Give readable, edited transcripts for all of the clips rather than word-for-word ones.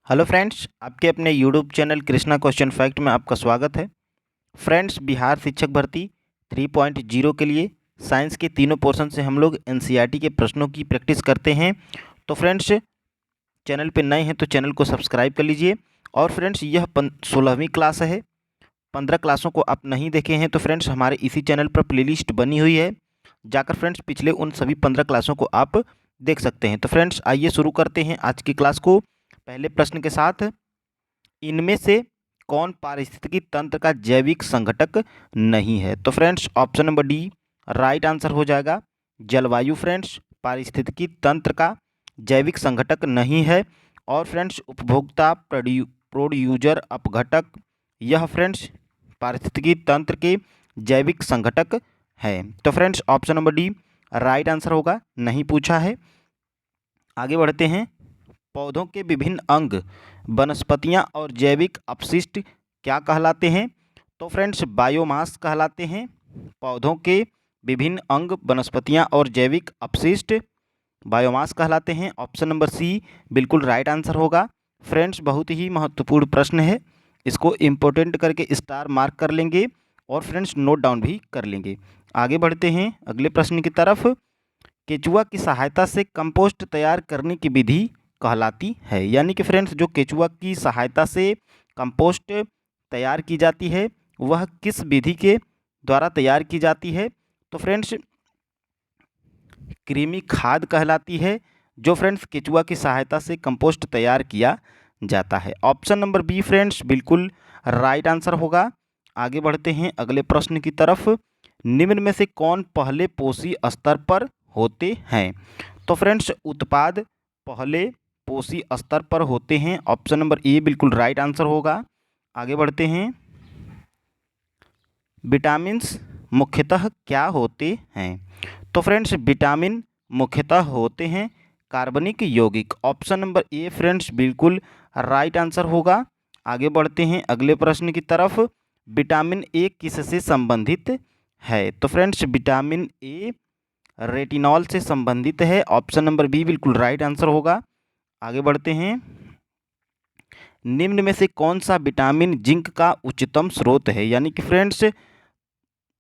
Hello friends, आपके अपने YouTube channel Krishna question fact में आपका स्वागत है। फ्रेंड्स, बिहार शिक्षक भर्ती 3.0 के लिए साइंस के तीनों पोर्शन से हम लोग एनसीईआरटी के प्रश्नों की प्रैक्टिस करते हैं। तो फ्रेंड्स, चैनल पे नए हैं तो चैनल को सब्सक्राइब कर लीजिए। और फ्रेंड्स, यह 16वीं क्लास है। 15 क्लासों को आप नहीं देखे हैं तो फ्रेंड्स हमारे इसी चैनल पर प्लेलिस्ट बनी हुई है, जाकर फ्रेंड्स पिछले उन सभी 15 क्लासों को आप देख सकते हैं। तो फ्रेंड्स, आइए शुरू करते हैं आज की क्लास को पहले प्रश्न के साथ। इनमें से कौन पारिस्थितिकी तंत्र का जैविक संघटक नहीं है? तो friends, option number D right answer हो जाएगा। जलवायु फ्रेंड्स पारिस्थितिकी तंत्र का जैविक संघटक नहीं है। और फ्रेंड्स, उपभोक्ता प्रोड्यूजर अपघटक, यह फ्रेंड्स पारिस्थितिकी तंत्र के जैविक संघटक है। तो friends, option number D right answer होगा, नहीं पूछा है। आगे बढ़ते हैं। पौधों के विभिन्न अंग वनस्पतियां और जैविक अपशिष्ट क्या कहलाते हैं? तो फ्रेंड्स, बायोमास कहलाते हैं। पौधों के विभिन्न अंग वनस्पतियां और जैविक अपशिष्ट बायोमास कहलाते हैं। ऑप्शन नंबर सी बिल्कुल राइट आंसर होगा। फ्रेंड्स, बहुत ही महत्वपूर्ण प्रश्न है, इसको इम्पोर्टेंट करके स्टार मार्क कर लेंगे और फ्रेंड्स नोट डाउन भी कर लेंगे। आगे बढ़ते हैं अगले प्रश्न की तरफ। केचुआ की सहायता से कंपोस्ट तैयार करने की विधि कहलाती है? यानी कि फ्रेंड्स, जो केचुआ की सहायता से कंपोस्ट तैयार की जाती है वह किस विधि के द्वारा तैयार की जाती है? तो फ्रेंड्स, कृमि खाद कहलाती है, जो फ्रेंड्स केचुआ की सहायता से कंपोस्ट तैयार किया जाता है। ऑप्शन नंबर बी फ्रेंड्स बिल्कुल राइट आंसर होगा। आगे बढ़ते हैं अगले प्रश्न की तरफ। निम्न में से कौन पहले पोषी स्तर पर होते हैं? तो फ्रेंड्स, उत्पाद पहले पोषी स्तर पर होते हैं। ऑप्शन नंबर ए बिल्कुल राइट आंसर होगा। आगे बढ़ते हैं। विटामिन्स मुख्यतः क्या होते हैं? तो फ्रेंड्स, विटामिन मुख्यतः होते हैं कार्बनिक यौगिक। ऑप्शन नंबर ए फ्रेंड्स बिल्कुल राइट आंसर होगा। आगे बढ़ते हैं अगले प्रश्न की तरफ। विटामिन ए किससे संबंधित है? तो फ्रेंड्स, विटामिन ए रेटिनॉल से संबंधित है। ऑप्शन नंबर बी बिल्कुल राइट आंसर होगा। आगे बढ़ते हैं। निम्न में से कौन सा विटामिन जिंक का उच्चतम स्रोत है? यानी कि फ्रेंड्स,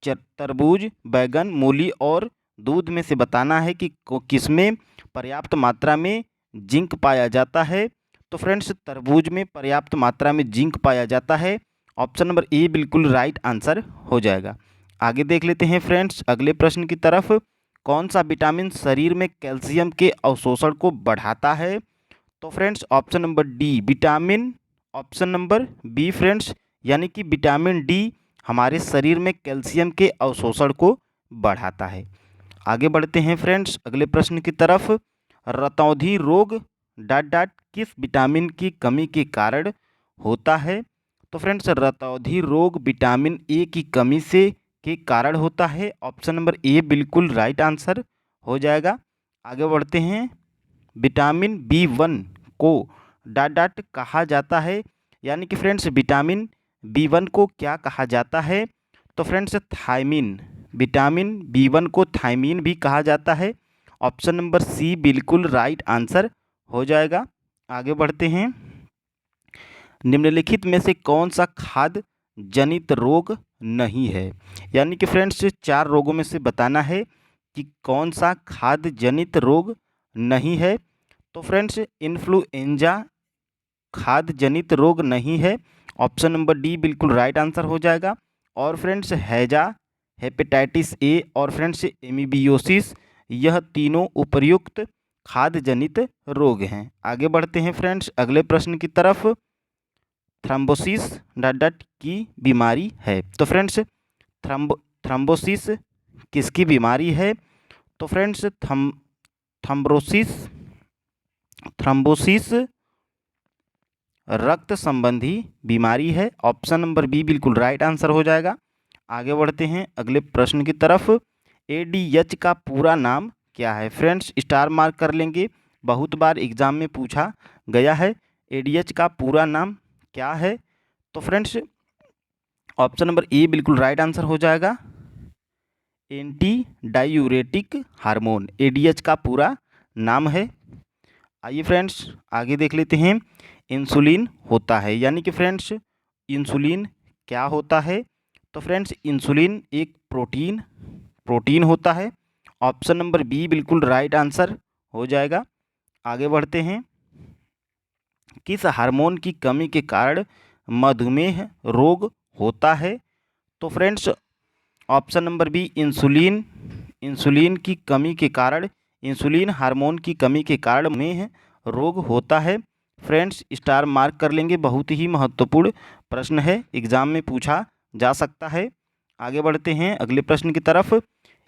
तरबूज, बैगन, मूली और दूध में से बताना है कि किसमें पर्याप्त मात्रा में जिंक पाया जाता है। तो फ्रेंड्स, तरबूज में पर्याप्त मात्रा में जिंक पाया जाता है। ऑप्शन नंबर ए बिल्कुल राइट आंसर हो जाएगा। आगे देख लेते हैं फ्रेंड्स अगले प्रश्न की तरफ। कौन सा विटामिन शरीर में कैल्शियम के अवशोषण को बढ़ाता है? तो friends, option number D vitamin, option number be friends, यानी कि विटामिन डी हमारे शरीर में कैल्शियम के अवशोषण को बढ़ाता है। आगे बढ़ते हैं फ्रेंड्स अगले प्रश्न की तरफ। रतौंधी रोग डॉट डॉट किस विटामिन की कमी के कारण होता है? तो फ्रेंड्स, रतौंधी रोग विटामिन ए की कमी से के कारण होता है। ऑप्शन नंबर ए बिल्कुल राइट आंसर हो जाएगा। आगे बढ़ते हैं। Vitamin B1 co dot dot कहा जाता है, यानी कि फ्रेंड्स विटामिन बी1 को क्या कहा जाता है? तो फ्रेंड्स, थायमीन, विटामिन बी1 को थायमीन भी कहा जाता है। ऑप्शन नंबर सी बिल्कुल राइट आंसर हो जाएगा। आगे बढ़ते हैं। निम्नलिखित में से कौन सा खाद्य जनित रोग नहीं है? यानी कि फ्रेंड्स, 4 रोगों में से बताना है कि कौन सा खाद्य जनित रोग नहीं है। तो फ्रेंड्स, इन्फ्लुएंजा खाद्य जनित रोग नहीं है। ऑप्शन नंबर डी बिल्कुल राइट आंसर हो जाएगा। और फ्रेंड्स, हैजा, हेपेटाइटिस ए और फ्रेंड्स एमीबियोसिस, यह तीनों उपर्युक्त खाद्य जनित रोग हैं। आगे बढ़ते हैं फ्रेंड्स अगले प्रश्न की तरफ। थ्रम्बोसिस डॉट डॉट की बीमारी है? तो फ्रेंड्स, थ्रम्बोसिस किसकी बीमारी है? तो फ्रेंड्स, थ्रम्बोसिस थ्रम्बोसिस रक्त संबंधी बीमारी है। ऑप्शन नंबर बी बिल्कुल राइट आंसर हो जाएगा। आगे बढ़ते हैं अगले प्रश्न की तरफ। एडीएच का पूरा नाम क्या है? फ्रेंड्स, स्टार मार्क कर लेंगे, बहुत बार एग्जाम में पूछा गया है। एडीएच का पूरा नाम क्या है? तो फ्रेंड्स, ऑप्शन नंबर ए बिल्कुल राइट आंसर हो जाएगा। एंटी डायूरेटिक हार्मोन एडीएच का पूरा नाम है। आइए फ्रेंड्स आगे देख लेते हैं। इंसुलिन होता है, यानी कि फ्रेंड्स इंसुलिन क्या होता है? तो फ्रेंड्स इंसुलिन एक प्रोटीन होता है। ऑप्शन नंबर बी बिल्कुल राइट आंसर हो जाएगा। आगे बढ़ते हैं। किस हार्मोन की कमी के कारण मधुमेह रोग होता है? तो friends option number B insulin की कमी के कारण, इंसुलिन हार्मोन की कमी के कारण मधुमेह रोग होता है। फ्रेंड्स स्टार मार्क कर लेंगे, बहुत ही महत्वपूर्ण प्रश्न है, एग्जाम में पूछा जा सकता है। आगे बढ़ते हैं अगले प्रश्न की तरफ।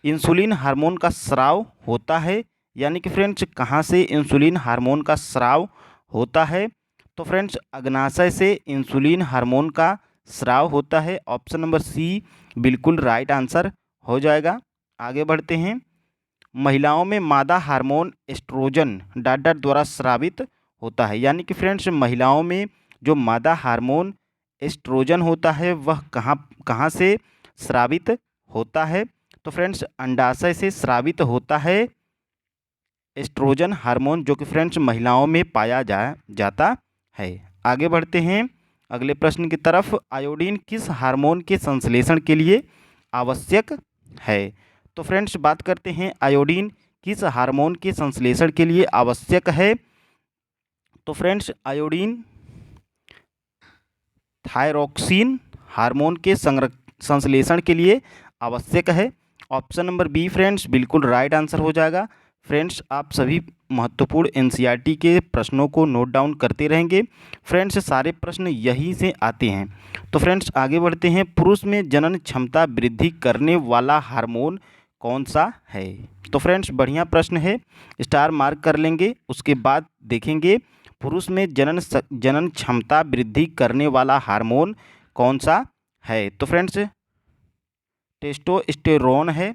इंसुलिन हार्मोन का स्राव होता है, यानी कि फ्रेंड्स कहाँ से इंसुलिन हार्मोन का स्राव होता है? तो फ्रेंड्स अग्नाशय से इंसुलिन हार्मोन का स्राव होता है। ऑप्शन नंबर सी बिल्कुल राइट आंसर हो जाएगा। आगे बढ़ते हैं। महिलाओं में मादा हार्मोन एस्ट्रोजन डॉट डॉट द्वारा स्रावित होता है, यानी कि फ्रेंड्स महिलाओं में जो मादा हार्मोन एस्ट्रोजन होता है वह कहाँ से स्रावित होता है? तो फ्रेंड्स अंडाशय से स्रावित होता है एस्ट्रोजन हार्मोन, जो कि फ्रेंड्स महिलाओं में पाया जाता है। आगे बढ़ते हैं अगले प्रश्न की तरफ। आयोडीन किस हार्मोन के संश्लेषण के लिए आवश्यक है? तो फ्रेंड्स बात करते हैं आयोडीन किस हार्मोन के संश्लेषण के लिए आवश्यक है? तो फ्रेंड्स आयोडीन थायरोक्सिन हार्मोन के संश्लेषण के लिए आवश्यक है। ऑप्शन नंबर बी फ्रेंड्स बिल्कुल राइट आंसर हो जाएगा। फ्रेंड्स आप सभी महत्वपूर्ण एनसीईआरटी के प्रश्नों को नोट डाउन करते रहेंगे। फ्रेंड्स सारे प्रश्न यहीं से आते हैं। तो फ्रेंड्स आगे बढ़ते हैं। पुरुष में जनन क्षमता वृद्धि करने वाला हार्मोन कौन सा है? तो फ्रेंड्स बढ़िया प्रश्न है, स्टार मार्क कर लेंगे। उसके बाद देखेंगे पुरुष में जनन क्षमता वृद्धि करने वाला हार्मोन कौन सा है? तो फ्रेंड्स टेस्टोस्टेरोन है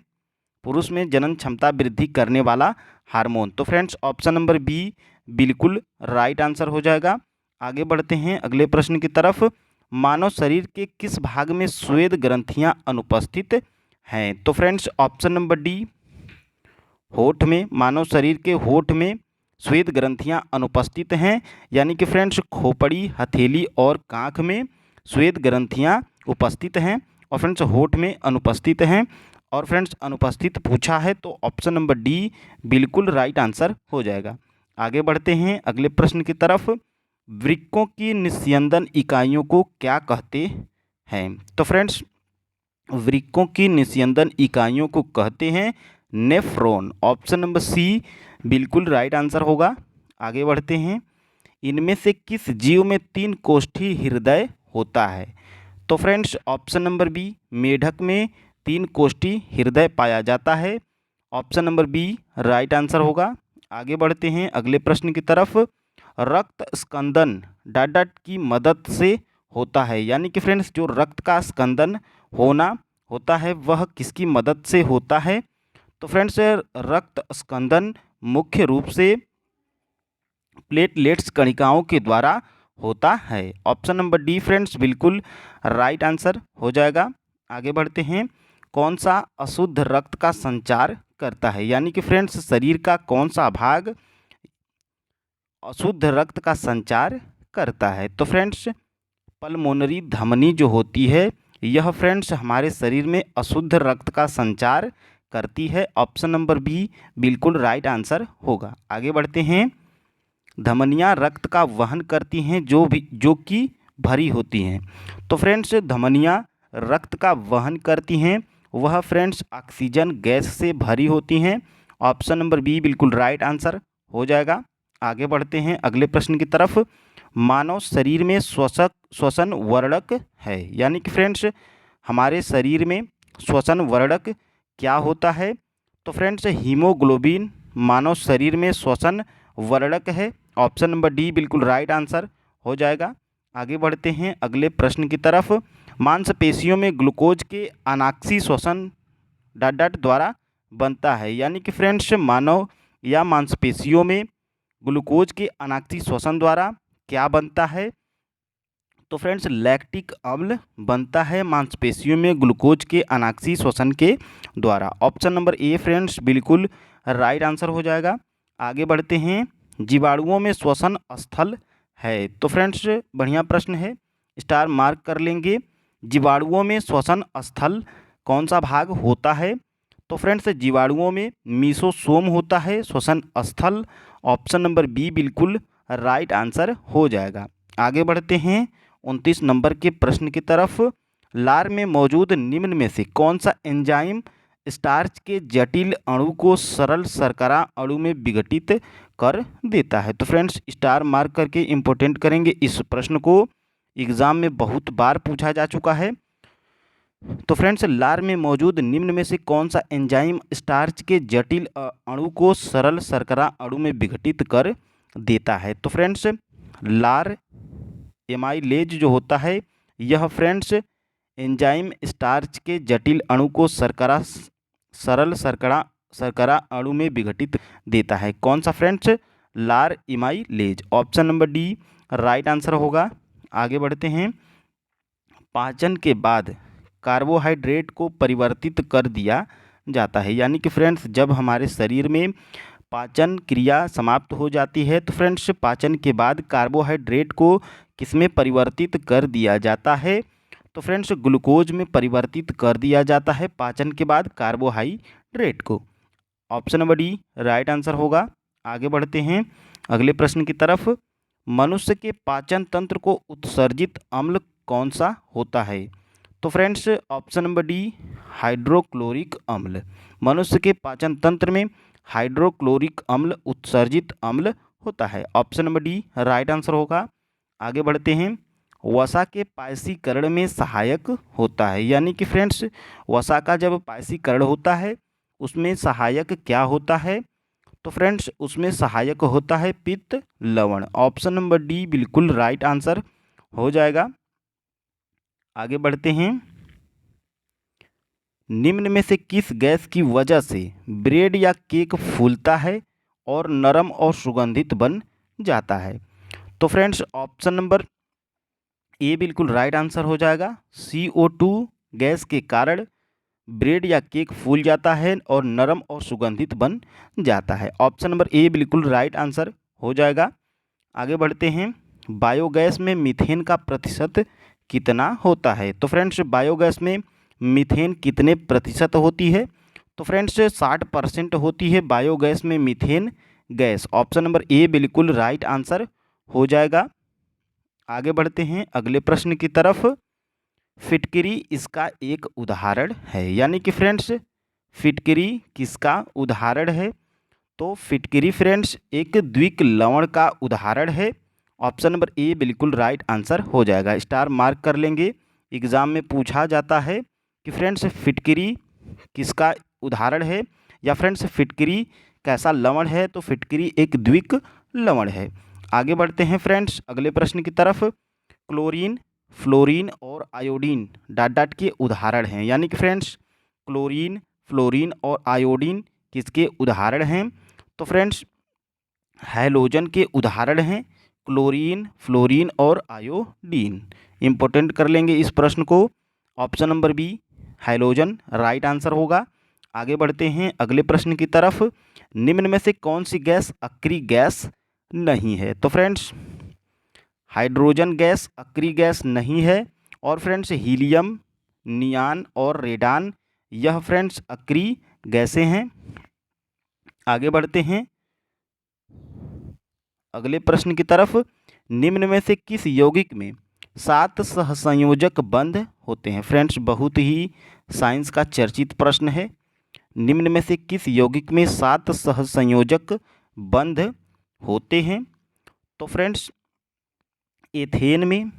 पुरुष में जनन क्षमता वृद्धि करने वाला हार्मोन। तो फ्रेंड्स ऑप्शन नंबर बी बिल्कुल राइट आंसर हो जाएगा। आगे बढ़ते हैं अगले प्रश्न की तरफ। मानव शरीर के किस भाग में श्वेत ग्रंथियां अनुपस्थित हैं? तो फ्रेंड्स ऑप्शन नंबर डी होठ में, मानव शरीर के होठ में श्वेत ग्रंथियां अनुपस्थित हैं, यानी कि फ्रेंड्स खोपड़ी, हथेली और कांख में श्वेत ग्रंथियां उपस्थित हैं और फ्रेंड्स होठ में अनुपस्थित हैं। और फ्रेंड्स अनुपस्थित पूछा है तो ऑप्शन नंबर डी बिल्कुल राइट आंसर हो जाएगा। आगे बढ़ते हैं अगले प्रश्न की तरफ। वृक्कों की निस्यंदन इकाइयों को क्या कहते हैं? तो फ्रेंड्स वृक्कों की निस्यंदन इकाइयों को कहते हैं नेफ्रॉन। ऑप्शन नंबर सी बिल्कुल राइट आंसर होगा। आगे बढ़ते हैं। इनमें से किस जीव में 3 कोष्ठी हृदय होता है? तो फ्रेंड्स ऑप्शन नंबर बी मेढक में 3 कोष्ठी हृदय पाया जाता है। Option number B right answer होगा। आगे बढ़ते हैं अगले प्रश्न की तरफ। रक्त स्कंदन डॉट डॉट की मदद से होता है, यानी कि फ्रेंड्स जो रक्त का स्कंदन होना होता है वह किसकी मदद से होता है? तो फ्रेंड्स रक्त स्कंदन मुख्य रूप से प्लेटलेट्स कणिकाओं के द्वारा होता है। ऑप्शन नंबर डी फ्रेंड्स बिल्कुल राइट आंसर हो जाएगा। आगे बढ़ते हैं। कौन सा अशुद्ध रक्त का संचार करता है, यानी कि फ्रेंड्स शरीर का कौन सा भाग अशुद्ध रक्त का संचार करता है? तो फ्रेंड्स पल्मोनरी धमनी जो होती है यह फ्रेंड्स हमारे शरीर में अशुद्ध रक्त का संचार करती है। ऑप्शन नंबर बी बिल्कुल राइट आंसर होगा। आगे बढ़ते हैं। धमनियाँ रक्त का वहन करती हैं जो कि भरी होती हैं। तो फ्रेंड्स धमनियाँ रक्त का वहन करती हैं, वह फ्रेंड्स ऑक्सीजन गैस से भरी होती हैं। ऑप्शन नंबर बी बिल्कुल राइट आंसर हो जाएगा। आगे बढ़ते हैं अगले प्रश्न की तरफ। मानव शरीर में श्वसन वर्णक है, यानी कि फ्रेंड्स हमारे शरीर में श्वसन वर्णक क्या होता है? तो फ्रेंड्स हीमोग्लोबिन मानव शरीर में श्वसन वर्णक है। ऑप्शन नंबर डी बिल्कुल राइट आंसर हो जाएगा। आगे बढ़ते हैं अगले प्रश्न की तरफ। मांसपेशियों में ग्लूकोज के अनाक्षी श्वसन डॉट डॉट द्वारा बनता है, यानी कि फ्रेंड्स मानव या मांसपेशियों में ग्लूकोज के अनाक्षी श्वसन द्वारा क्या बनता है? तो फ्रेंड्स लैक्टिक अम्ल बनता है मांसपेशियों में ग्लूकोज के अनाक्षी श्वसन के द्वारा। ऑप्शन नंबर ए फ्रेंड्स बिल्कुल राइट आंसर हो जाएगा। आगे बढ़ते हैं जीवाणुओं में श्वसन स्थल है? तो फ्रेंड्स बढ़िया प्रश्न है, स्टार मार्क कर लेंगे। जीवाणुओं में श्वसन स्थल कौन सा भाग होता है? तो फ्रेंड्स जीवाणुओं में मीसोसोम होता है श्वसन स्थल। ऑप्शन नंबर बी बिल्कुल राइट आंसर हो जाएगा। आगे बढ़ते हैं 29 नंबर के प्रश्न की तरफ। लार में मौजूद निम्न में से कौन सा एंजाइम स्टार्च के जटिल अणु को सरल शर्करा अणु में विघटित कर देता है? तो फ्रेंड्स स्टार मार्क करके इम्पोर्टेंट करेंगे, इस प्रश्न को एग्जाम में बहुत बार पूछा जा चुका है। तो फ्रेंड्स लार में मौजूद निम्न में से कौन सा एंजाइम स्टार्च के जटिल अणु को सरल शर्करा अणु में विघटित कर देता है? तो फ्रेंड्स लार एमाइलेज जो होता है यह फ्रेंड्स एंजाइम स्टार्च के जटिल अणु को सरल शर्करा अणु में विघटित देता है। कौन सा फ्रेंड्स? लार amylase. Option number D right answer होगा। आगे बढ़ते हैं। पाचन के बाद कार्बोहाइड्रेट को परिवर्तित कर दिया जाता है, यानी कि फ्रेंड्स जब हमारे शरीर में पाचन क्रिया समाप्त हो जाती है तो फ्रेंड्स पाचन के बाद कार्बोहाइड्रेट को किसमें परिवर्तित कर दिया जाता है? तो फ्रेंड्स ग्लूकोज में परिवर्तित कर दिया जाता है पाचन के बाद कार्बोहाइड्रेट को। Option number D right answer होगा। आगे बढ़ते हैं अगले प्रश्न की तरफ। मनुष्य के पाचन तंत्र को उत्सर्जित अम्ल कौन सा होता है? तो friends option number D hydrochloric अम्ल। मनुष्य के पाचन तंत्र में हाइड्रोक्लोरिक अम्ल उत्सर्जित अम्ल होता है। Option number D right answer होगा। आगे बढ़ते हैं। वसा के पायसीकरण में सहायक होता है, यानी कि फ्रेंड्स वसा का जब पायसीकरण होता है उसमें सहायक क्या होता है? तो फ्रेंड्स उसमें सहायक होता है पित्त लवण। ऑप्शन नंबर डी बिल्कुल राइट आंसर हो जाएगा। आगे बढ़ते हैं। निम्न में से किस गैस की वजह से ब्रेड या केक फूलता है और नरम और सुगंधित बन जाता है? तो फ्रेंड्स ऑप्शन नंबर ए बिल्कुल राइट आंसर हो जाएगा। CO2 गैस के कारण ब्रेड या केक फूल जाता है और नरम और सुगंधित बन जाता है। ऑप्शन नंबर ए बिल्कुल राइट आंसर हो जाएगा। आगे बढ़ते हैं। बायोगैस में मीथेन का प्रतिशत कितना होता है? तो फ्रेंड्स बायोगैस में मीथेन कितने प्रतिशत होती है? तो फ्रेंड्स 60% होती है बायोगैस में methane gas. Option number A बिल्कुल राइट आंसर हो जाएगा। आगे बढ़ते हैं अगले प्रश्न की तरफ। फिटकरी इसका एक उदाहरण है, यानी कि फ्रेंड्स फिटकरी किसका उदाहरण है? तो फिटकरी फ्रेंड्स एक द्विक लवण का उदाहरण है। ऑप्शन नंबर ए बिल्कुल राइट आंसर हो जाएगा। स्टार मार्क कर लेंगे, एग्जाम में पूछा जाता है कि फ्रेंड्स फिटकरी किसका उदाहरण है या फ्रेंड्स फिटकरी कैसा लवण है? तो फिटकरी एक द्विक लवण है। आगे बढ़ते हैं फ्रेंड्स अगले प्रश्न की तरफ। क्लोरीन, फ्लोरीन और आयोडीन डॉट डॉट के उदाहरण हैं, यानी कि फ्रेंड्स क्लोरीन, फ्लोरीन और आयोडीन किसके उदाहरण हैं? तो फ्रेंड्स हैलोजन के उदाहरण हैं क्लोरीन, फ्लोरीन और आयोडीन। इंपॉर्टेंट कर लेंगे इस प्रश्न को। Option number B halogen right answer होगा। आगे बढ़ते हैं अगले प्रश्न की तरफ। निम्न में से कौन सी गैस अक्रिय गैस नहीं है? तो फ्रेंड्स हाइड्रोजन गैस अक्रिय गैस नहीं है और फ्रेंड्स हीलियम, नियान और रेडान यह फ्रेंड्स अक्रिय गैसें हैं। आगे बढ़ते हैं अगले प्रश्न की तरफ। निम्न में से किस यौगिक में 7 सहसंयोजक बंध होते हैं? फ्रेंड्स बहुत ही साइंस का चर्चित प्रश्न है। निम्न में से किस यौगिक में 7 सहसंयोजक बंध होते हैं? तो फ्रेंड्स एथेन में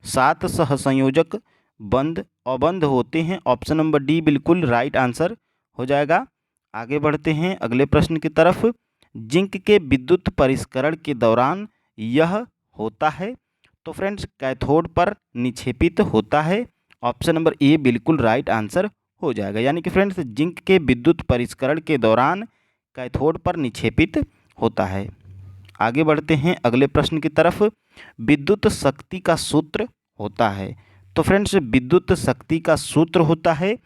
7 सहसंयोजक बंध अबंध होते हैं। ऑप्शन नंबर डी बिल्कुल राइट आंसर हो जाएगा। आगे बढ़ते हैं अगले प्रश्न की तरफ। जिंक के विद्युत परिष्करण के दौरान यह होता है? तो फ्रेंड्स कैथोड पर निक्षेपित होता है। ऑप्शन नंबर ए बिल्कुल राइट आंसर हो जाएगा, यानी कि फ्रेंड्स जिंक के विद्युत परिष्करण के दौरान कैथोड पर निक्षेपित होता है। आगे बढ़ते हैं अगले प्रश्न की तरफ। विद्युत शक्ति का सूत्र होता है? तो फ्रेंड्स विद्युत शक्ति का सूत्र होता है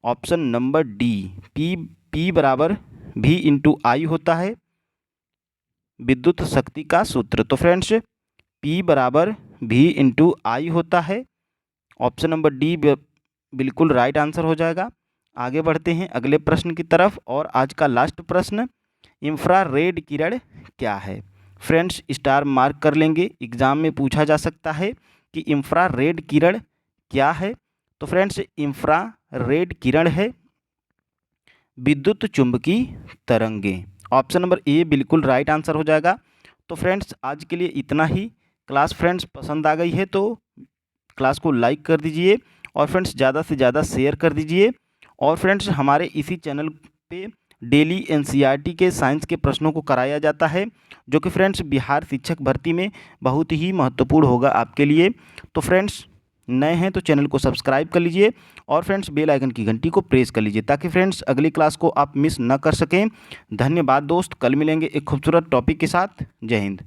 ऑप्शन नंबर डी P बराबर V इंटू आई होता है। विद्युत शक्ति का सूत्र? तो फ्रेंड्स P बराबर V इंटू आई होता है। ऑप्शन नंबर डी बिल्कुल राइट आंसर हो जाएगा। आगे बढ़ते हैं अगले प्रश्न की तरफ, और आज का लास्ट प्रश्न, इंफ्रारेड किरण क्या है? फ्रेंड्स स्टार मार्क कर लेंगे, एग्जाम में पूछा जा सकता है कि इंफ्रारेड किरण क्या है। तो फ्रेंड्स इंफ्रारेड किरण है विद्युत चुंबकीय तरंगें। ऑप्शन नंबर ए बिल्कुल राइट आंसर हो जाएगा। तो फ्रेंड्स आज के लिए इतना ही। क्लास फ्रेंड्स पसंद आ गई है तो क्लास को लाइक कर दीजिए, और फ्रेंड्स ज़्यादा से ज़्यादा शेयर कर दीजिए। और फ्रेंड्स हमारे इसी चैनल पे डेली एनसीईआरटी के साइंस के प्रश्नों को कराया जाता है, जो कि फ्रेंड्स बिहार शिक्षक भर्ती में बहुत ही महत्वपूर्ण होगा आपके लिए। तो फ्रेंड्स नए हैं तो चैनल को सब्सक्राइब कर लीजिए, और फ्रेंड्स बेल आइकन की घंटी को प्रेस कर लीजिए, ताकि फ्रेंड्स अगली क्लास को आप मिस न कर सकें। धन्यवाद दोस्त, कल मिलेंगे एक खूबसूरत टॉपिक के साथ। जय हिंद।